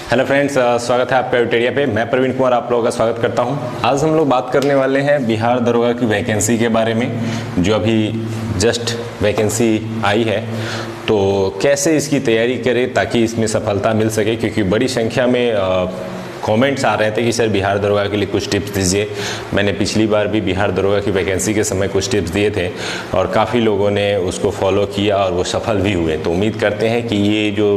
Hello friends, स्वागत है आपका यूटेरिया पे। मैं प्रवीण कुमार आप लोगों का स्वागत करता हूं। आज हम लोग बात करने वाले हैं बिहार दरोगा की वैकेंसी के बारे में, जो अभी जस्ट वैकेंसी आई है। तो कैसे इसकी तैयारी करें ताकि इसमें सफलता मिल सके, क्योंकि बड़ी संख्या में कमेंट्स आ रहे थे कि सर बिहार दरोगा के लिए कुछ टिप्स दीजिए। मैंने पिछली बार भी बिहार दरोगा की वैकेंसी के समय कुछ टिप्स दिए थे और काफ़ी लोगों ने उसको फॉलो किया और वो सफल भी हुए। तो उम्मीद करते हैं कि ये जो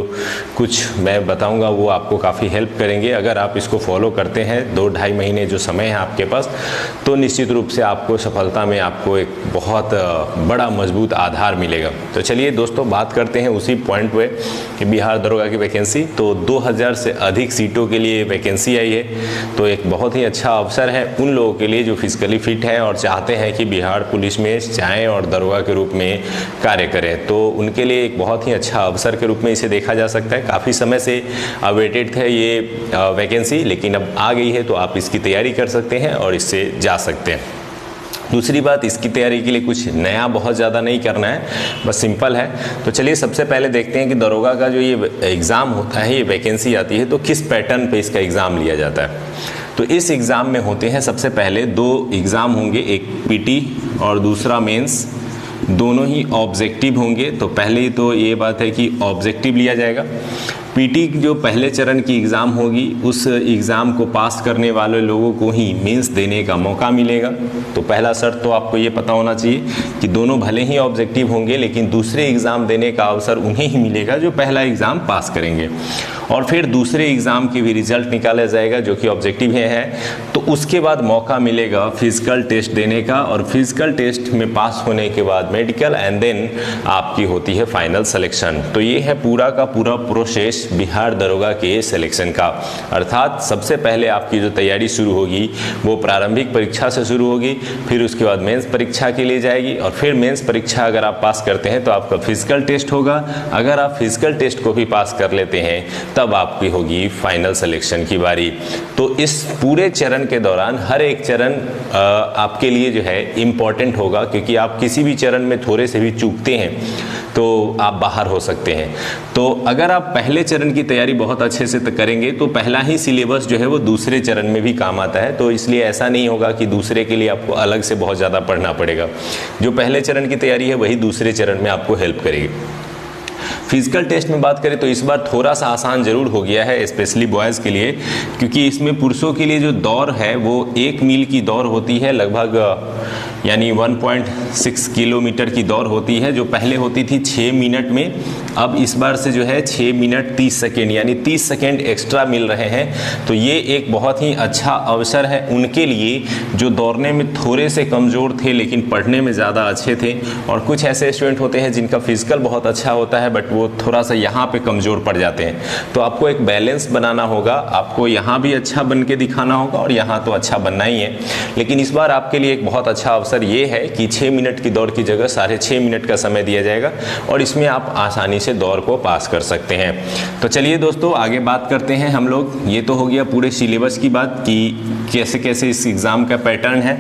कुछ मैं बताऊंगा वो आपको काफ़ी हेल्प करेंगे। अगर आप इसको फॉलो करते हैं 2-2.5 महीने जो समय है आपके पास, तो निश्चित रूप से आपको सफलता में आपको एक बहुत बड़ा मजबूत आधार मिलेगा। तो चलिए दोस्तों, बात करते हैं उसी पॉइंट पे कि बिहार दरोगा की वैकेंसी। तो 2000 से अधिक सीटों के लिए वैकेंसी आई है। तो एक बहुत ही अच्छा अवसर है उन लोगों के लिए जो फिजिकली फिट हैं और चाहते हैं कि बिहार पुलिस में जाएं और दरोगा के रूप में कार्य करें। तो उनके लिए एक बहुत ही अच्छा अवसर के रूप में इसे देखा जा सकता है। काफ़ी समय से अवेटेड थे ये वैकेंसी, लेकिन अब आ गई है तो आप इसकी तैयारी कर सकते हैं और इससे जा सकते हैं। दूसरी बात, इसकी तैयारी के लिए कुछ नया बहुत ज़्यादा नहीं करना है, बस सिंपल है। तो चलिए सबसे पहले देखते हैं कि दरोगा का जो ये एग्ज़ाम होता है, ये वैकेंसी आती है, तो किस पैटर्न पे इसका एग्ज़ाम लिया जाता है। तो इस एग्ज़ाम में होते हैं सबसे पहले 2 एग्ज़ाम होंगे, एक पीटी और दूसरा मेंस। दोनों ही ऑब्जेक्टिव होंगे। तो पहले तो ये बात है कि ऑब्जेक्टिव लिया जाएगा। पीटी जो पहले चरण की एग्ज़ाम होगी, उस एग्ज़ाम को पास करने वाले लोगों को ही मेंस देने का मौका मिलेगा। तो पहला शर्त तो आपको ये पता होना चाहिए कि दोनों भले ही ऑब्जेक्टिव होंगे, लेकिन दूसरे एग्ज़ाम देने का अवसर उन्हें ही मिलेगा जो पहला एग्ज़ाम पास करेंगे। और फिर दूसरे एग्ज़ाम की भी रिजल्ट निकाला जाएगा जो कि ऑब्जेक्टिव है। तो उसके बाद मौका मिलेगा फिजिकल टेस्ट देने का, और फिजिकल टेस्ट में पास होने के बाद मेडिकल, एंड देन आपकी होती है फाइनल सिलेक्शन। तो ये है पूरा का पूरा प्रोसेस बिहार दरोगा के सिलेक्शन का। अर्थात सबसे पहले आपकी जो तैयारी शुरू होगी वो प्रारंभिक परीक्षा से शुरू होगी, फिर उसके बाद मेंस परीक्षा के लिए जाएगी, और फिर मेंस परीक्षा अगर आप पास करते हैं तो आपका फिजिकल टेस्ट होगा। अगर आप फिजिकल टेस्ट को भी पास कर लेते हैं तब आपकी होगी फाइनल सिलेक्शन की बारी। तो इस पूरे चरण के दौरान हर एक चरण आपके लिए जो है इम्पॉर्टेंट होगा, क्योंकि आप किसी भी चरण में थोड़े से भी चूकते हैं तो आप बाहर हो सकते हैं। तो अगर आप पहले चरण की तैयारी बहुत अच्छे से करेंगे तो पहला ही सिलेबस जो है वो दूसरे चरण में भी काम आता है। तो इसलिए ऐसा नहीं होगा कि दूसरे के लिए आपको अलग से बहुत ज़्यादा पढ़ना पड़ेगा। जो पहले चरण की तैयारी है वही दूसरे चरण में आपको हेल्प करेगी। फिजिकल टेस्ट में बात करें तो इस बार थोड़ा सा आसान ज़रूर हो गया है, स्पेशली बॉयज़ के लिए, क्योंकि इसमें पुरुषों के लिए जो दौड़ है वो 1 मील की दौड़ होती है, लगभग यानी 1.6 किलोमीटर की दौड़ होती है, जो पहले होती थी 6 मिनट में। अब इस बार से जो है 6 मिनट 30 सेकेंड यानी 30 सेकेंड एक्स्ट्रा मिल रहे हैं। तो ये एक बहुत ही अच्छा अवसर है उनके लिए जो दौड़ने में थोड़े से कमज़ोर थे लेकिन पढ़ने में ज़्यादा अच्छे थे। और कुछ ऐसे स्टूडेंट होते हैं जिनका फिजिकल बहुत अच्छा होता है बट वो थोड़ा सा यहाँ पे कमज़ोर पड़ जाते हैं। तो आपको एक बैलेंस बनाना होगा, आपको यहाँ भी अच्छा बन के दिखाना होगा और यहाँ तो अच्छा बनना ही है। लेकिन इस बार आपके लिए एक बहुत अच्छा अवसर ये है कि 6 मिनट की दौड़ की जगह 6.5 मिनट का समय दिया जाएगा और इसमें आप आसानी से दौड़ को पास कर सकते हैं। तो चलिए दोस्तों, आगे बात करते हैं हम लोग। ये तो हो गया पूरे सिलेबस की बात कि कैसे कैसे इस एग्ज़ाम का पैटर्न है।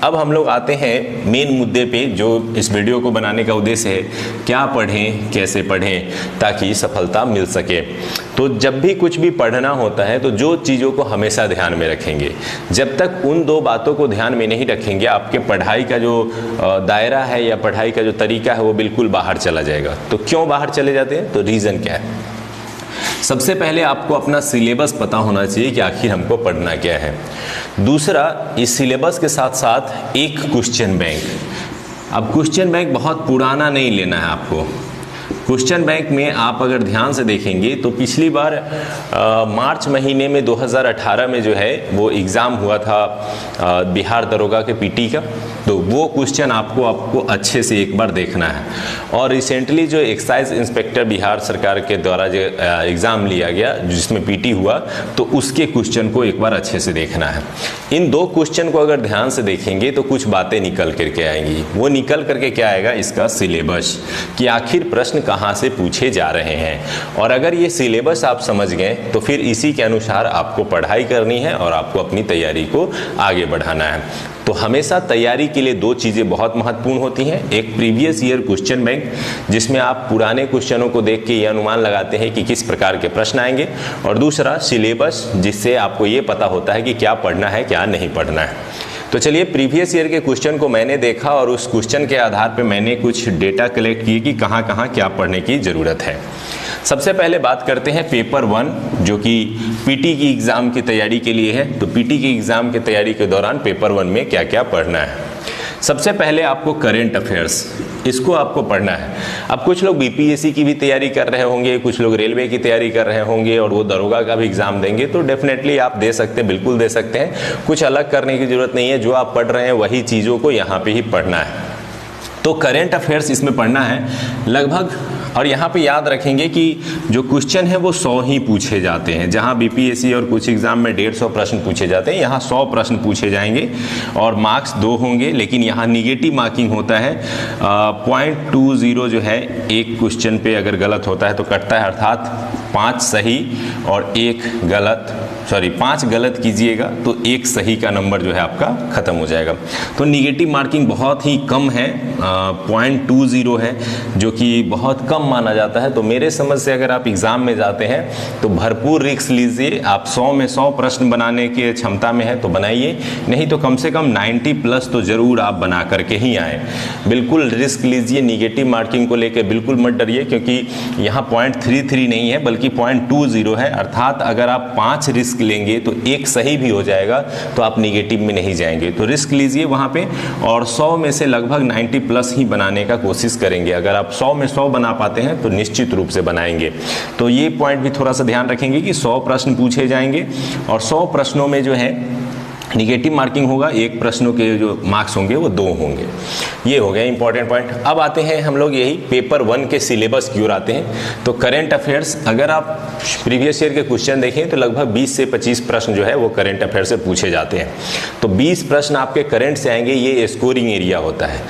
अब हम लोग आते हैं मेन मुद्दे पे, जो इस वीडियो को बनाने का उद्देश्य है, क्या पढ़ें, कैसे पढ़ें ताकि सफलता मिल सके। तो जब भी कुछ भी पढ़ना होता है तो जो चीज़ों को हमेशा ध्यान में रखेंगे, जब तक उन 2 बातों को ध्यान में नहीं रखेंगे आपके पढ़ाई का जो दायरा है या पढ़ाई का जो तरीका है वो बिल्कुल बाहर चला जाएगा। तो क्यों बाहर चले जाते हैं, तो रीज़न क्या है। सबसे पहले आपको अपना सिलेबस पता होना चाहिए कि आखिर हमको पढ़ना क्या है। दूसरा, इस सिलेबस के साथ साथ एक क्वेश्चन बैंक। अब क्वेश्चन बैंक बहुत पुराना नहीं लेना है आपको। क्वेश्चन बैंक में आप अगर ध्यान से देखेंगे तो पिछली बार मार्च महीने में 2018 में जो है वो एग्ज़ाम हुआ था बिहार दरोगा के पीटी का। तो वो क्वेश्चन आपको अच्छे से एक बार देखना है। और रिसेंटली जो एक्साइज इंस्पेक्टर बिहार सरकार के द्वारा जो एग्ज़ाम लिया गया जिसमें पीटी हुआ, तो उसके क्वेश्चन को एक बार अच्छे से देखना है। इन 2 क्वेश्चन को अगर ध्यान से देखेंगे तो कुछ बातें निकल करके आएंगी। वो निकल करके क्या आएगा, इसका सिलेबस, कि आखिर प्रश्न कहाँ से पूछे जा रहे हैं। और अगर ये सिलेबस आप समझ गए तो फिर इसी के अनुसार आपको पढ़ाई करनी है और आपको अपनी तैयारी को आगे बढ़ाना है। तो हमेशा तैयारी के लिए दो चीज़ें बहुत महत्वपूर्ण होती हैं, एक प्रीवियस ईयर क्वेश्चन बैंक जिसमें आप पुराने क्वेश्चनों को देख के ये अनुमान लगाते हैं कि किस प्रकार के प्रश्न आएंगे, और दूसरा सिलेबस जिससे आपको ये पता होता है कि क्या पढ़ना है क्या नहीं पढ़ना है। तो चलिए प्रीवियस ईयर के क्वेश्चन को मैंने देखा और उस क्वेश्चन के आधार पे मैंने कुछ डेटा कलेक्ट किए कि कहाँ कहाँ क्या पढ़ने की ज़रूरत है। सबसे पहले बात करते हैं पेपर 1 जो कि पीटी की एग्ज़ाम की तैयारी के लिए है। तो पीटी की एग्ज़ाम की तैयारी के दौरान पेपर 1 में क्या क्या पढ़ना है। सबसे पहले आपको करेंट अफेयर्स, इसको आपको पढ़ना है। अब कुछ लोग बीपीएससी की भी तैयारी कर रहे होंगे, कुछ लोग रेलवे की तैयारी कर रहे होंगे और वो दरोगा का भी एग्ज़ाम देंगे, तो डेफिनेटली आप दे सकते हैं, बिल्कुल दे सकते हैं, कुछ अलग करने की ज़रूरत नहीं है। जो आप पढ़ रहे हैं वही चीज़ों को यहाँ पे ही पढ़ना है। तो करेंट अफेयर्स इसमें पढ़ना है लगभग, और यहाँ पे याद रखेंगे कि जो क्वेश्चन है वो 100 ही पूछे जाते हैं। जहाँ बीपीएससी और कुछ एग्जाम में 150 प्रश्न पूछे जाते हैं, यहाँ 100 प्रश्न पूछे जाएंगे और मार्क्स 2 होंगे। लेकिन यहाँ निगेटिव मार्किंग होता है, 0.20 जो है एक क्वेश्चन पे अगर गलत होता है तो कटता है, अर्थात 5 सही और 1 गलत, 5 गलत कीजिएगा तो 1 सही का नंबर जो है आपका ख़त्म हो जाएगा। तो निगेटिव मार्किंग बहुत ही कम है, 0.20 है, जो कि बहुत कम माना जाता है। तो मेरे समझ से अगर आप एग्ज़ाम में जाते हैं तो भरपूर रिस्क लीजिए। आप 100 में 100 प्रश्न बनाने की क्षमता में है तो बनाइए, नहीं तो कम से कम 90 प्लस तो ज़रूर आप बना करके ही आएँ। बिल्कुल रिस्क लीजिए, निगेटिव मार्किंग को लेकर बिल्कुल मत डरिए, क्योंकि यहाँ 0.33 नहीं है बल्कि 0.20 है। अर्थात अगर आप 5 रिस्क लेंगे तो 1 सही भी हो जाएगा, तो आप निगेटिव में नहीं जाएंगे। तो रिस्क लीजिए वहाँ पे, और 100 में से लगभग 90 प्लस ही बनाने का कोशिश करेंगे। अगर आप 100 में 100 बना पाते हैं तो निश्चित रूप से बनाएंगे। तो ये पॉइंट भी थोड़ा सा ध्यान रखेंगे कि 100 प्रश्न पूछे जाएंगे और 100 प्रश्नों में जो है निगेटिव मार्किंग होगा, 1 प्रश्नों के जो मार्क्स होंगे वो 2 होंगे। ये हो गया इंपॉर्टेंट पॉइंट। अब आते हैं हम लोग यही पेपर 1 के सिलेबस की ओर आते हैं। तो करेंट अफेयर्स, अगर आप प्रीवियस ईयर के क्वेश्चन देखें तो लगभग 20 से 25 प्रश्न जो है वो करेंट अफेयर से पूछे जाते हैं। तो 20 प्रश्न आपके करंट से आएंगे, ये स्कोरिंग एरिया होता है।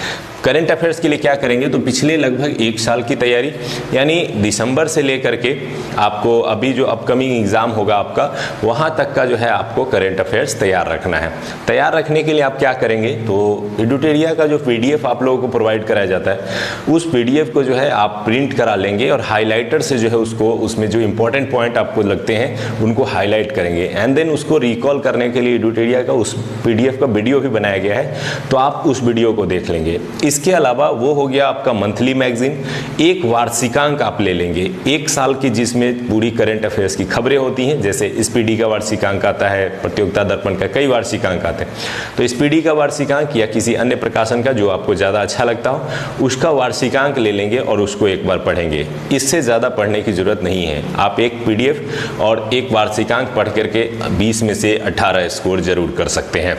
करंट अफेयर्स के लिए क्या करेंगे, तो पिछले लगभग 1 साल की तैयारी, यानी दिसंबर से लेकर के आपको अभी जो अपकमिंग एग्ज़ाम होगा आपका, वहाँ तक का जो है आपको करंट अफेयर्स तैयार रखना है। तैयार रखने के लिए आप क्या करेंगे, तो एडुटेरिया का जो PDF आप लोगों को प्रोवाइड कराया जाता है, उस PDF को जो है आप प्रिंट करा लेंगे और हाईलाइटर से जो है उसको, उसमें जो इंपॉर्टेंट पॉइंट आपको लगते हैं उनको हाईलाइट करेंगे। एंड देन उसको रिकॉल करने के लिए एडुटेरिया का उस PDF का वीडियो भी बनाया गया है, तो आप उस वीडियो को देख लेंगे। इसके अलावा वो हो गया आपका मंथली मैगजीन, एक वार्षिकांक आप ले लेंगे 1 साल की, जिसमें पूरी करंट अफेयर्स की खबरें होती हैं। जैसे स्पीडी का वार्षिकांक आता है, प्रतियोगिता दर्पण का कई वार्षिकांक आते हैं, तो स्पीडी का वार्षिकांक या किसी अन्य प्रकाशन का जो आपको ज़्यादा अच्छा लगता हो उसका वार्षिकांक ले लेंगे और उसको एक बार पढ़ेंगे। इससे ज़्यादा पढ़ने की ज़रूरत नहीं है। आप एक PDF और एक वार्षिकांक पढ़ करके 20 में से 18 स्कोर जरूर कर सकते हैं।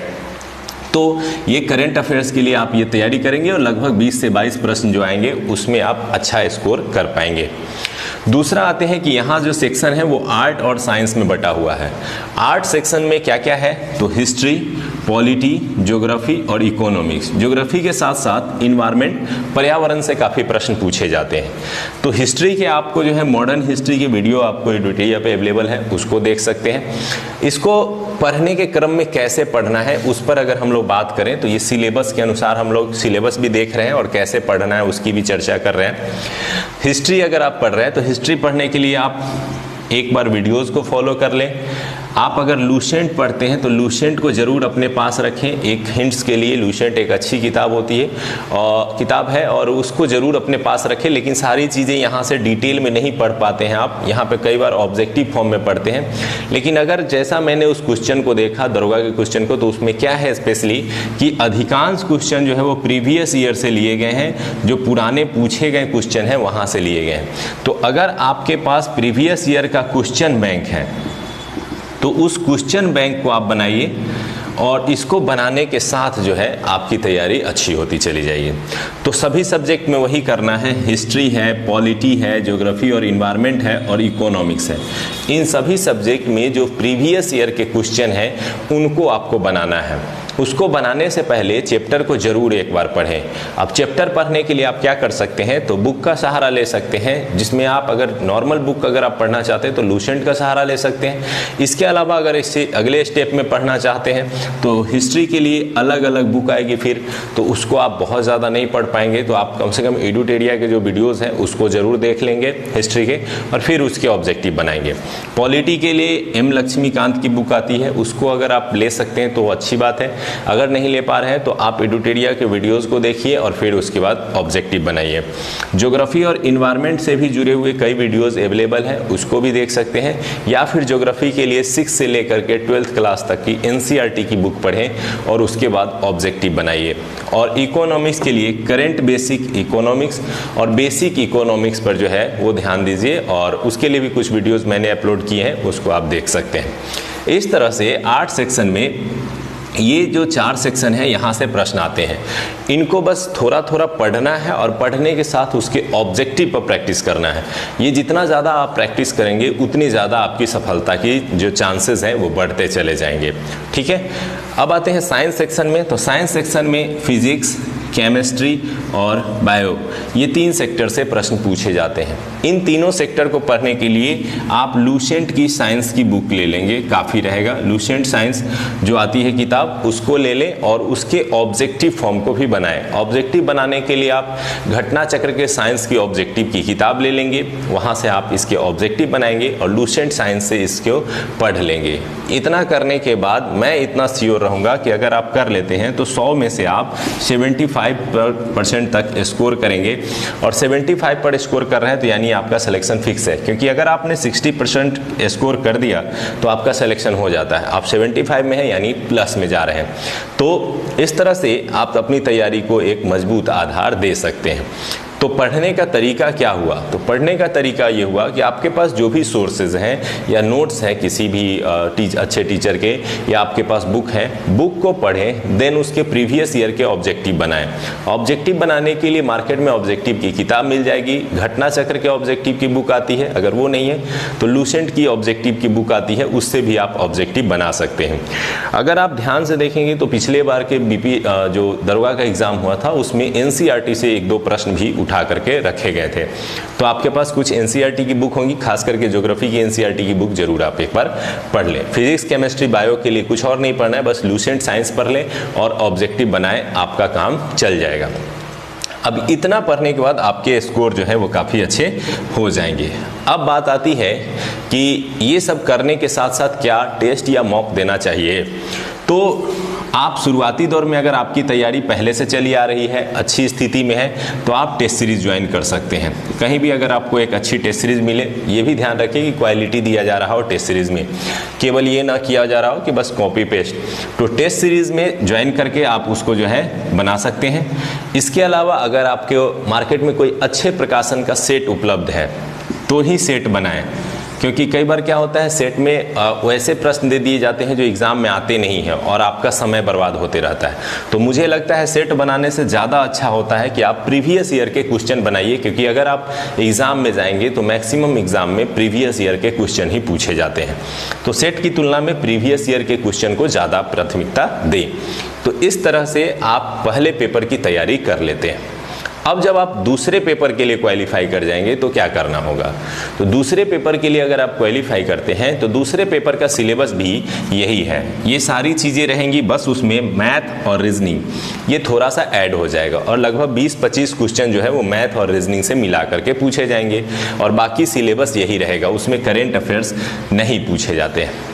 तो ये करंट अफेयर्स के लिए आप ये तैयारी करेंगे और लगभग 20 से 22 प्रश्न जो आएंगे उसमें आप अच्छा स्कोर कर पाएंगे। दूसरा आते हैं कि यहाँ जो सेक्शन है वो आर्ट और साइंस में बटा हुआ है। आर्ट सेक्शन में क्या क्या है, तो हिस्ट्री, पॉलिटी, ज्योग्राफी और इकोनॉमिक्स। ज्योग्राफी के साथ साथ इन्वायरमेंट, पर्यावरण से काफ़ी प्रश्न पूछे जाते हैं। तो हिस्ट्री के आपको जो है मॉडर्न हिस्ट्री की वीडियो आपको एडुटेरिया पे अवेलेबल है, उसको देख सकते हैं। इसको पढ़ने के क्रम में कैसे पढ़ना है उस पर अगर हम लोग बात करें तो ये सिलेबस के अनुसार हम लोग सिलेबस भी देख रहे हैं और कैसे पढ़ना है उसकी भी चर्चा कर रहे हैं। हिस्ट्री अगर आप पढ़ रहे हैं तो हिस्ट्री पढ़ने के लिए आप एक बार वीडियोस को फॉलो कर लें। आप अगर लूसेंट पढ़ते हैं तो लूसेंट को ज़रूर अपने पास रखें। एक हिंट्स के लिए लूसेंट एक अच्छी किताब होती है और किताब है, और उसको ज़रूर अपने पास रखें। लेकिन सारी चीज़ें यहाँ से डिटेल में नहीं पढ़ पाते हैं आप, यहाँ पे कई बार ऑब्जेक्टिव फॉर्म में पढ़ते हैं। लेकिन अगर जैसा मैंने उस क्वेश्चन को देखा, दरोगा के क्वेश्चन को, तो उसमें क्या है स्पेशली कि अधिकांश क्वेश्चन जो है वो प्रीवियस ईयर से लिए गए हैं, जो पुराने पूछे गए क्वेश्चन हैं वहाँ से लिए गए हैं। तो अगर आपके पास प्रीवियस ईयर का क्वेश्चन बैंक है तो उस क्वेश्चन बैंक को आप बनाइए और इसको बनाने के साथ जो है आपकी तैयारी अच्छी होती चली जाएगी। तो सभी सब्जेक्ट में वही करना है, हिस्ट्री है, पॉलिटी है, ज्योग्राफी और इन्वायरमेंट है और इकोनॉमिक्स है। इन सभी सब्जेक्ट में जो प्रीवियस ईयर के क्वेश्चन हैं उनको आपको बनाना है। उसको बनाने से पहले चैप्टर को जरूर एक बार पढ़ें। अब चैप्टर पढ़ने के लिए आप क्या कर सकते हैं, तो बुक का सहारा ले सकते हैं, जिसमें आप अगर नॉर्मल बुक अगर आप पढ़ना चाहते हैं तो लूसेंट का सहारा ले सकते हैं। इसके अलावा अगर इससे अगले स्टेप में पढ़ना चाहते हैं तो हिस्ट्री के लिए अलग अलग बुक आएगी फिर, तो उसको आप बहुत ज़्यादा नहीं पढ़ पाएंगे, तो आप कम से कम एडुटेरिया के जो वीडियोज़ हैं उसको ज़रूर देख लेंगे हिस्ट्री के, और फिर उसके ऑब्जेक्टिव बनाएंगे। पॉलिटी के लिए एम लक्ष्मीकांत की बुक आती है, उसको अगर आप ले सकते हैं तो अच्छी बात है। अगर नहीं ले पा रहे हैं तो आप एडुटेरिया के वीडियोस को देखिए और फिर उसके बाद ऑब्जेक्टिव बनाइए। ज्योग्राफी और इन्वायरमेंट से भी जुड़े हुए कई वीडियोस अवेलेबल हैं, उसको भी देख सकते हैं, या फिर ज्योग्राफी के लिए 6 से लेकर के 12th क्लास तक की एनसीईआरटी की बुक पढ़ें और उसके बाद ऑब्जेक्टिव बनाइए। और इकोनॉमिक्स के लिए करंट बेसिक इकोनॉमिक्स और बेसिक इकोनॉमिक्स पर जो है वो ध्यान दीजिए, और उसके लिए भी कुछ वीडियोस मैंने अपलोड किए हैं, उसको आप देख सकते हैं। इस तरह से 8 सेक्शन में ये जो 4 सेक्शन है यहाँ से प्रश्न आते हैं, इनको बस थोड़ा थोड़ा पढ़ना है और पढ़ने के साथ उसके ऑब्जेक्टिव पर प्रैक्टिस करना है। ये जितना ज़्यादा आप प्रैक्टिस करेंगे उतनी ज़्यादा आपकी सफलता की जो चांसेस हैं वो बढ़ते चले जाएंगे। ठीक है, अब आते हैं साइंस सेक्शन में। तो साइंस सेक्शन में फिजिक्स, केमिस्ट्री और बायो, ये 3 सेक्टर से प्रश्न पूछे जाते हैं। इन तीनों सेक्टर को पढ़ने के लिए आप लूसेंट की साइंस की बुक ले लेंगे, काफ़ी रहेगा। लूसेंट साइंस जो आती है किताब, उसको ले लें और उसके ऑब्जेक्टिव फॉर्म को भी बनाएं। ऑब्जेक्टिव बनाने के लिए आप घटना चक्र के साइंस की ऑब्जेक्टिव की किताब ले लेंगे, वहाँ से आप इसके ऑब्जेक्टिव बनाएंगे और लूसेंट साइंस से इसको पढ़ लेंगे। इतना करने के बाद मैं इतना श्योर रहूँगा कि अगर आप कर लेते हैं तो 100 में से आप 75% तक स्कोर करेंगे, और 75 पर स्कोर कर रहे हैं तो यानी आपका सिलेक्शन फिक्स है, क्योंकि अगर आपने 60% स्कोर कर दिया तो आपका सिलेक्शन हो जाता है। आप 75 में है यानी प्लस में जा रहे हैं। तो इस तरह से आप अपनी तैयारी को एक मजबूत आधार दे सकते हैं। तो पढ़ने का तरीका क्या हुआ? तो पढ़ने का तरीका ये हुआ कि आपके पास जो भी सोर्सेज हैं या नोट्स हैं किसी भी अच्छे टीचर के, या आपके पास बुक है, बुक को पढ़ें, देन उसके प्रीवियस ईयर के ऑब्जेक्टिव बनाएं। ऑब्जेक्टिव बनाने के लिए मार्केट में ऑब्जेक्टिव की किताब मिल जाएगी, घटना चक्र के ऑब्जेक्टिव की बुक आती है, अगर वो नहीं है तो लूसेंट की ऑब्जेक्टिव की बुक आती है, उससे भी आप ऑब्जेक्टिव बना सकते हैं। अगर आप ध्यान से देखेंगे तो पिछले बार के बीपी जो दरोगा का एग्जाम हुआ था उसमें एनसीईआरटी से 1-2 प्रश्न भी उठा करके रखे गए थे। तो आपके पास कुछ एनसीईआरटी की बुक होंगी, खास करके ज्योग्राफी की एनसीईआरटी की बुक जरूर आप एक बार पढ़ लें। फिजिक्स, केमिस्ट्री, बायो के लिए कुछ और नहीं पढ़ना है, बस लूसेंट साइंस पढ़ लें और ऑब्जेक्टिव बनाएं, आपका काम चल जाएगा। अब इतना पढ़ने के बाद आपके स्कोर जो है वो काफ़ी अच्छे हो जाएंगे। अब बात आती है कि ये सब करने के साथ साथ क्या टेस्ट या मॉक देना चाहिए। तो आप शुरुआती दौर में अगर आपकी तैयारी पहले से चली आ रही है, अच्छी स्थिति में है, तो आप टेस्ट सीरीज़ ज्वाइन कर सकते हैं। कहीं भी अगर आपको एक अच्छी टेस्ट सीरीज़ मिले, ये भी ध्यान रखें कि क्वालिटी दिया जा रहा हो टेस्ट सीरीज़ में, केवल ये ना किया जा रहा हो कि बस कॉपी पेस्ट। तो टेस्ट सीरीज़ में ज्वाइन करके आप उसको जो है बना सकते हैं। इसके अलावा अगर आपके मार्केट में कोई अच्छे प्रकाशन का सेट उपलब्ध है तो ही सेट बनाएं, क्योंकि कई बार क्या होता है सेट में वैसे प्रश्न दे दिए जाते हैं जो एग्ज़ाम में आते नहीं हैं और आपका समय बर्बाद होते रहता है। तो मुझे लगता है सेट बनाने से ज़्यादा अच्छा होता है कि आप प्रीवियस ईयर के क्वेश्चन बनाइए, क्योंकि अगर आप एग्ज़ाम में जाएंगे तो मैक्सिमम एग्ज़ाम में प्रीवियस ईयर के क्वेश्चन ही पूछे जाते हैं। तो सेट की तुलना में प्रीवियस ईयर के क्वेश्चन को ज़्यादा प्राथमिकता दें। तो इस तरह से आप पहले पेपर की तैयारी कर लेते हैं। अब जब आप दूसरे पेपर के लिए क्वालिफाई कर जाएंगे तो क्या करना होगा। तो दूसरे पेपर के लिए अगर आप क्वालिफाई करते हैं तो दूसरे पेपर का सिलेबस भी यही है, ये सारी चीज़ें रहेंगी, बस उसमें मैथ और रीजनिंग ये थोड़ा सा ऐड हो जाएगा, और लगभग 20-25 क्वेश्चन जो है वो मैथ और रीजनिंग से मिला करके पूछे जाएंगे, और बाकी सिलेबस यही रहेगा, उसमें करेंट अफेयर्स नहीं पूछे जाते हैं।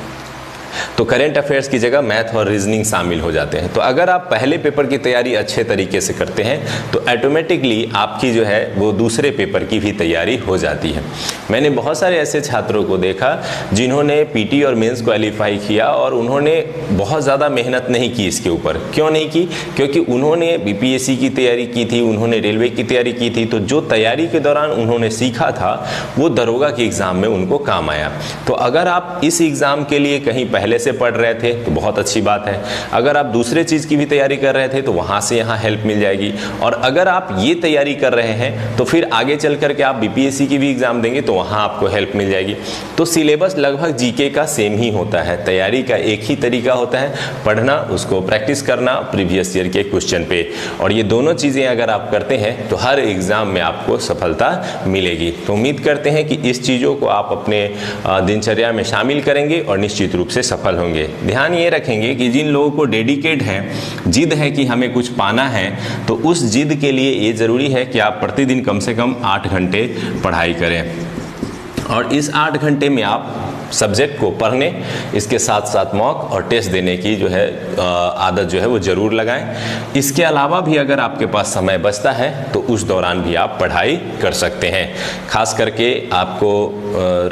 तो करेंट अफेयर्स की जगह मैथ और रीजनिंग शामिल हो जाते हैं। तो अगर आप पहले पेपर की तैयारी अच्छे तरीके से करते हैं तो ऑटोमेटिकली आपकी जो है वो दूसरे पेपर की भी तैयारी हो जाती है। मैंने बहुत सारे ऐसे छात्रों को देखा जिन्होंने पीटी और मेंस क्वालिफाई किया और उन्होंने बहुत ज़्यादा मेहनत नहीं की इसके ऊपर। क्यों नहीं की? क्योंकि उन्होंने बीपीएससी की तैयारी की थी, उन्होंने रेलवे की तैयारी की थी, तो जो तैयारी के दौरान उन्होंने सीखा था वो दरोगा के एग्ज़ाम में उनको काम आया। तो अगर आप इस एग्ज़ाम के लिए कहीं पहले से पढ़ रहे थे तो बहुत अच्छी बात है। अगर आप दूसरे चीज़ की भी तैयारी कर रहे थे तो वहाँ से यहाँ हेल्प मिल जाएगी। और अगर आप ये तैयारी कर रहे हैं तो फिर आगे चल करके आप बीपीएससी की भी एग्ज़ाम देंगे तो वहाँ आपको हेल्प मिल जाएगी। तो सिलेबस लगभग जीके का सेम ही होता है, तैयारी का एक ही तरीका होता है, पढ़ना, उसको प्रैक्टिस करना प्रीवियस ईयर के क्वेश्चन पे। और ये दोनों चीज़ें अगर आप करते हैं तो हर एग्ज़ाम में आपको सफलता मिलेगी। तो उम्मीद करते हैं कि इस चीज़ों को आप अपने दिनचर्या में शामिल करेंगे और निश्चित रूप से सफल होंगे। ध्यान ये रखेंगे कि जिन लोगों को डेडिकेट है, जिद है कि हमें कुछ पाना है, तो उस जिद के लिए ये ज़रूरी है कि आप प्रतिदिन कम से कम 8 घंटे पढ़ाई करें। और इस 8 घंटे में आप सब्जेक्ट को पढ़ने, इसके साथ साथ मॉक और टेस्ट देने की जो है आदत जो है वो ज़रूर लगाएं। इसके अलावा भी अगर आपके पास समय बचता है तो उस दौरान भी आप पढ़ाई कर सकते हैं। खास करके आपको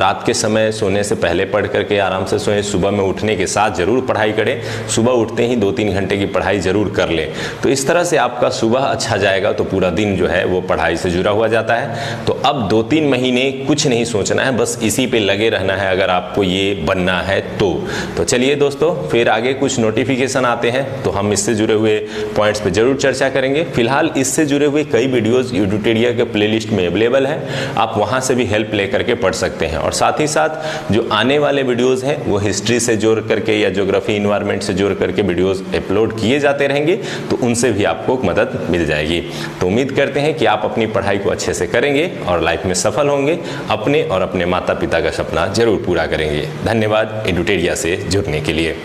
रात के समय सोने से पहले पढ़ करके आराम से सोएं, सुबह में उठने के साथ ज़रूर पढ़ाई करें। सुबह उठते ही 2-3 घंटे की पढ़ाई ज़रूर कर लें। तो इस तरह से आपका सुबह अच्छा जाएगा तो पूरा दिन जो है वो पढ़ाई से जुड़ा हुआ जाता है। तो अब 2-3 महीने कुछ नहीं सोचना है, बस इसी पे लगे रहना है अगर आपको ये बनना है तो चलिए दोस्तों, फिर आगे कुछ नोटिफिकेशन आते हैं तो हम इससे जुड़े हुए पॉइंट्स पे जरूर चर्चा करेंगे। फिलहाल इससे जुड़े हुए कई वीडियोस एडुटेरिया के प्लेलिस्ट में अवेलेबल है, आप वहां से भी हेल्प लेकर के पढ़ सकते हैं। और साथ ही साथ जो आने वाले वीडियोस हैं वो हिस्ट्री से जोड़ करके या ज्योग्राफी इन्वायरमेंट से जोड़ करके वीडियोस अपलोड किए जाते रहेंगे, तो उनसे भी आपको मदद मिल जाएगी। तो उम्मीद करते हैं कि आप अपनी पढ़ाई को अच्छे से करेंगे और लाइफ में सफल होंगे, अपने और अपने माता पिता का सपना जरूर पूरा करेंगे। धन्यवाद एडुटेरिया से जुड़ने के लिए।